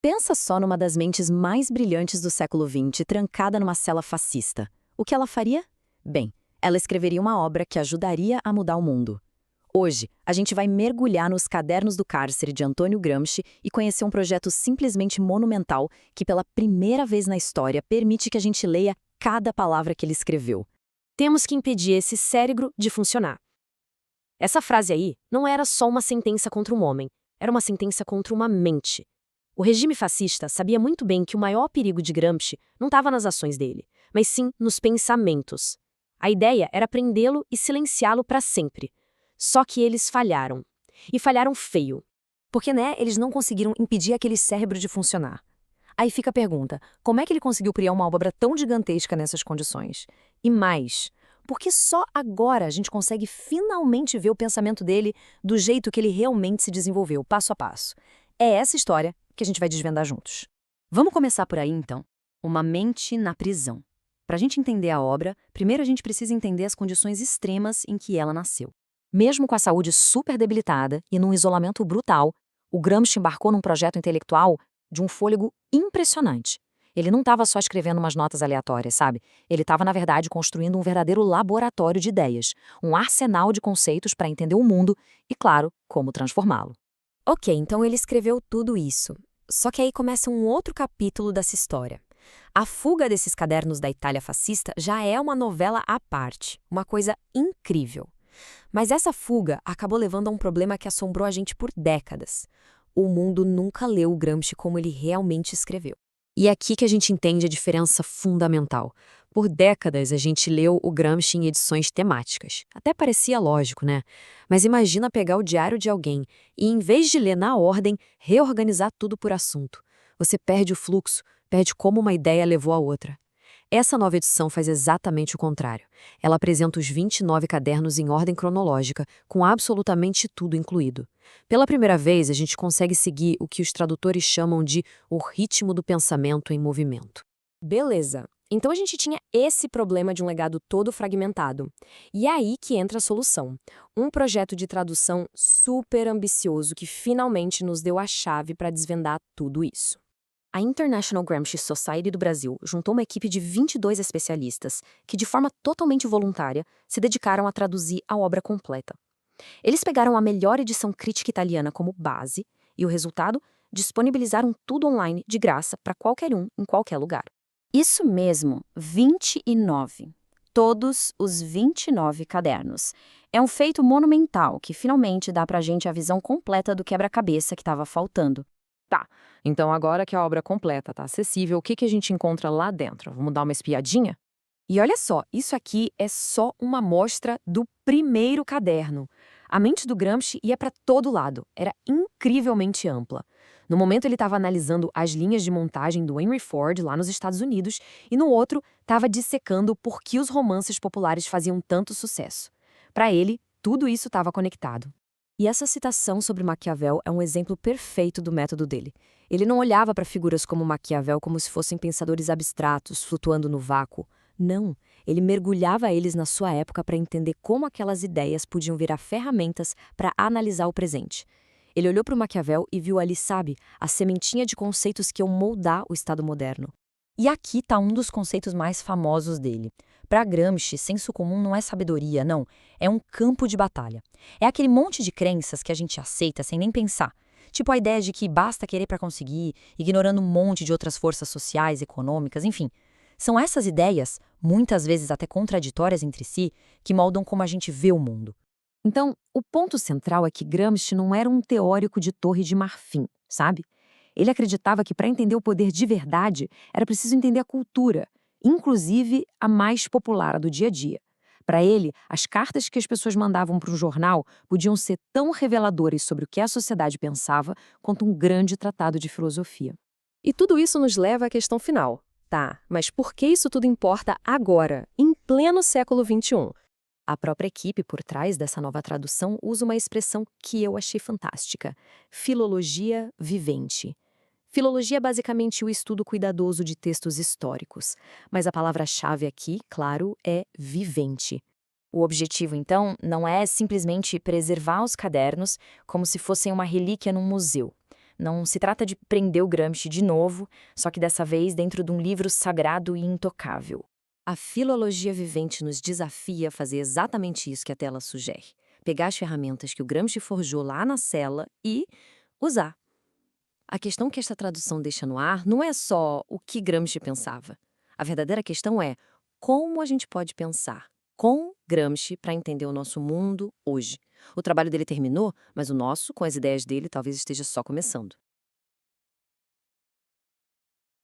Pensa só numa das mentes mais brilhantes do século XX, trancada numa cela fascista. O que ela faria? Bem, ela escreveria uma obra que ajudaria a mudar o mundo. Hoje, a gente vai mergulhar nos Cadernos do Cárcere de Antônio Gramsci e conhecer um projeto simplesmente monumental que, pela primeira vez na história, permite que a gente leia cada palavra que ele escreveu. Temos que impedir esse cérebro de funcionar. Essa frase aí não era só uma sentença contra um homem, era uma sentença contra uma mente. O regime fascista sabia muito bem que o maior perigo de Gramsci não estava nas ações dele, mas sim nos pensamentos. A ideia era prendê-lo e silenciá-lo para sempre. Só que eles falharam. E falharam feio. Porque, eles não conseguiram impedir aquele cérebro de funcionar. Aí fica a pergunta, como é que ele conseguiu criar uma obra tão gigantesca nessas condições? E mais, por que só agora a gente consegue finalmente ver o pensamento dele do jeito que ele realmente se desenvolveu, passo a passo? É essa história que a gente vai desvendar juntos. Vamos começar por aí, então. Uma mente na prisão. Para a gente entender a obra, primeiro a gente precisa entender as condições extremas em que ela nasceu. Mesmo com a saúde super debilitada e num isolamento brutal, o Gramsci embarcou num projeto intelectual de um fôlego impressionante. Ele não estava só escrevendo umas notas aleatórias, sabe? Ele estava, na verdade, construindo um verdadeiro laboratório de ideias, um arsenal de conceitos para entender o mundo e, claro, como transformá-lo. Ok, então ele escreveu tudo isso. Só que aí começa um outro capítulo dessa história. A fuga desses cadernos da Itália fascista já é uma novela à parte, uma coisa incrível. Mas essa fuga acabou levando a um problema que assombrou a gente por décadas. O mundo nunca leu o Gramsci como ele realmente escreveu. E é aqui que a gente entende a diferença fundamental. Por décadas a gente leu o Gramsci em edições temáticas. Até parecia lógico, né? Mas imagina pegar o diário de alguém e, em vez de ler na ordem, reorganizar tudo por assunto. Você perde o fluxo, perde como uma ideia levou a outra. Essa nova edição faz exatamente o contrário. Ela apresenta os 29 cadernos em ordem cronológica, com absolutamente tudo incluído. Pela primeira vez, a gente consegue seguir o que os tradutores chamam de o ritmo do pensamento em movimento. Beleza. Então a gente tinha esse problema de um legado todo fragmentado. E é aí que entra a solução. Um projeto de tradução super ambicioso que finalmente nos deu a chave para desvendar tudo isso. A International Gramsci Society do Brasil juntou uma equipe de 22 especialistas que, de forma totalmente voluntária, se dedicaram a traduzir a obra completa. Eles pegaram a melhor edição crítica italiana como base e o resultado, disponibilizaram tudo online de graça para qualquer um, em qualquer lugar. Isso mesmo, 29. Todos os 29 cadernos. É um feito monumental que finalmente dá pra gente a visão completa do quebra-cabeça que estava faltando. Tá, então agora que a obra completa está acessível, o que a gente encontra lá dentro? Vamos dar uma espiadinha? E olha só, isso aqui é só uma amostra do primeiro caderno. A mente do Gramsci ia para todo lado, era incrivelmente ampla. No momento ele estava analisando as linhas de montagem do Henry Ford lá nos Estados Unidos e no outro estava dissecando por que os romances populares faziam tanto sucesso. Para ele, tudo isso estava conectado. E essa citação sobre Maquiavel é um exemplo perfeito do método dele. Ele não olhava para figuras como Maquiavel como se fossem pensadores abstratos, flutuando no vácuo. Não, ele mergulhava eles na sua época para entender como aquelas ideias podiam virar ferramentas para analisar o presente. Ele olhou para o Maquiavel e viu ali, sabe, a sementinha de conceitos que iam moldar o Estado moderno. E aqui está um dos conceitos mais famosos dele. Para Gramsci, senso comum não é sabedoria, não. É um campo de batalha. É aquele monte de crenças que a gente aceita sem nem pensar. Tipo a ideia de que basta querer para conseguir, ignorando um monte de outras forças sociais, econômicas, enfim. São essas ideias, muitas vezes até contraditórias entre si, que moldam como a gente vê o mundo. Então, o ponto central é que Gramsci não era um teórico de Torre de Marfim, sabe? Ele acreditava que para entender o poder de verdade, era preciso entender a cultura, inclusive a mais popular, a do dia a dia. Para ele, as cartas que as pessoas mandavam para um jornal podiam ser tão reveladoras sobre o que a sociedade pensava quanto um grande tratado de filosofia. E tudo isso nos leva à questão final. Tá, mas por que isso tudo importa agora, em pleno século XXI? A própria equipe por trás dessa nova tradução usa uma expressão que eu achei fantástica: filologia vivente. Filologia é basicamente o estudo cuidadoso de textos históricos, mas a palavra-chave aqui, claro, é vivente. O objetivo, então, não é simplesmente preservar os cadernos como se fossem uma relíquia num museu. Não se trata de prender o Gramsci de novo, só que dessa vez dentro de um livro sagrado e intocável. A filologia vivente nos desafia a fazer exatamente isso que a tela sugere. Pegar as ferramentas que o Gramsci forjou lá na cela e usar. A questão que esta tradução deixa no ar não é só o que Gramsci pensava. A verdadeira questão é como a gente pode pensar com Gramsci para entender o nosso mundo hoje. O trabalho dele terminou, mas o nosso, com as ideias dele, talvez esteja só começando.